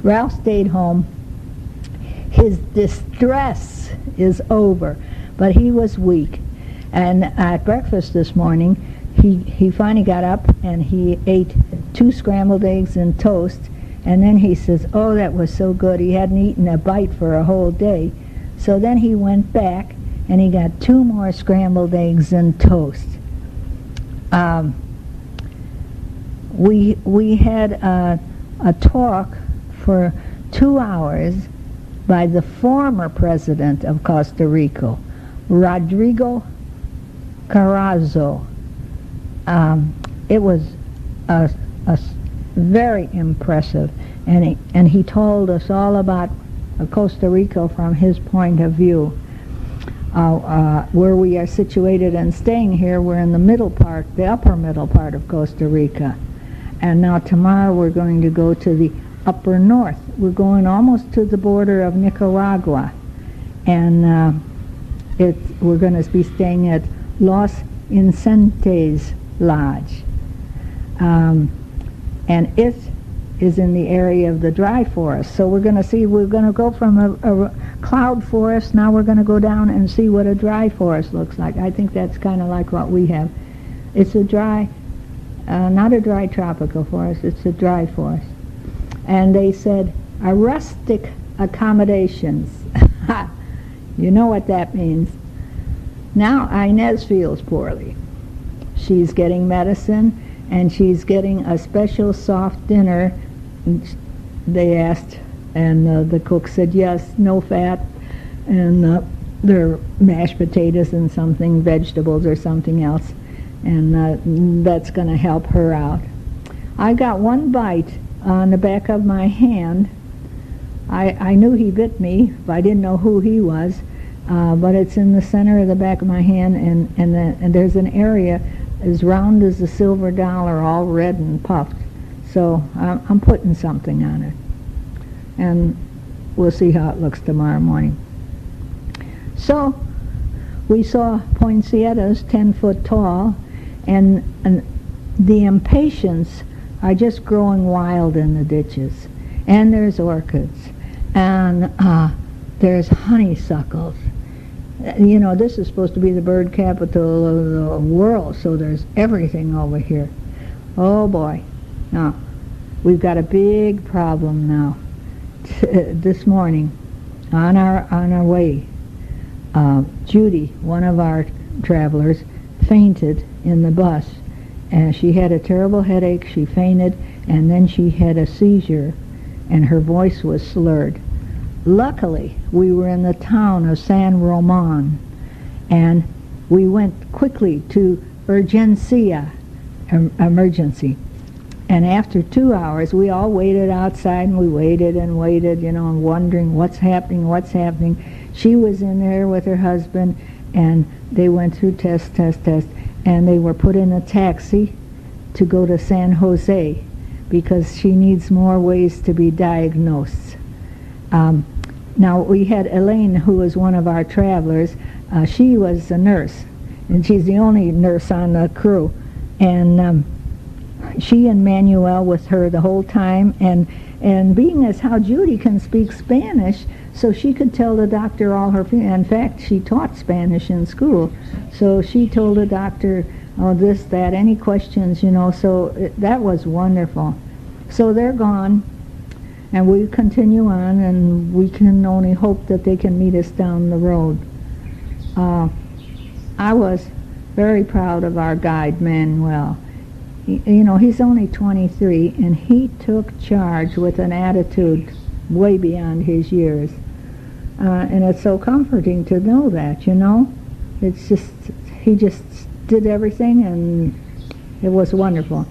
Ralph stayed home. His distress is over, but he was weak. And at breakfast this morning, he finally got up and he ate 2 scrambled eggs and toast, and then he says, oh, that was so good. He hadn't eaten a bite for a whole day. So then he went back and he got 2 more scrambled eggs and toast. We had a talk for 2 hours by the former president of Costa Rica, Rodrigo Carazo. It was a very impressive, and he told us all about Costa Rica from his point of view. Where we are situated and staying here, we're in the middle part, the upper middle part of Costa Rica. And now tomorrow we're going to go to the upper north. We're going almost to the border of Nicaragua. And we're going to be staying at Los Incentes Lodge. And it is in the area of the dry forest. So we're going to go from a cloud forest, now we're going to go down and see what a dry forest looks like. I think that's kind of like what we have. It's a dry, not a dry tropical forest, it's a dry forest. And they said, a rustic accommodations. You know what that means. Now Inez feels poorly. She's getting medicine, and she's getting a special soft dinner. They asked, and the cook said yes, no fat, and there are mashed potatoes and something, vegetables or something else, and that's going to help her out. I got 1 bite on the back of my hand. I knew he bit me, but I didn't know who he was, but it's in the center of the back of my hand, and there's an area as round as a silver dollar, all red and puffed. So I'm putting something on it. And we'll see how it looks tomorrow morning. So we saw poinsettias 10 foot tall, and the impatiens are just growing wild in the ditches. And there's orchids, and there's honeysuckles. You know, this is supposed to be the bird capital of the world, so there's everything over here. Oh boy. Now, we've got a big problem now. This morning, on our way, Judy, one of our travelers, fainted in the bus, and she had a terrible headache. She fainted, and then she had a seizure, and her voice was slurred. Luckily, we were in the town of San Roman, and we went quickly to emergency. And after 2 hours, we all waited outside, and we waited, you know, and wondering what's happening. She was in there with her husband, and they went through test, and they were put in a taxi to go to San Jose because she needs more ways to be diagnosed. Now, we had Elaine, who was one of our travelers. She was a nurse, and she's the only nurse on the crew. And she and Manuel with her the whole time, and being as how Judy can speak Spanish, so she could tell the doctor all her feelings. In fact, she taught Spanish in school, so she told the doctor, oh, this, that, any questions, you know, so that was wonderful. So they're gone, and we continue on, and we can only hope that they can meet us down the road. I was very proud of our guide, Manuel. You know, he's only 23, and he took charge with an attitude way beyond his years. And it's so comforting to know that, you know. It's just, he just did everything, and it was wonderful.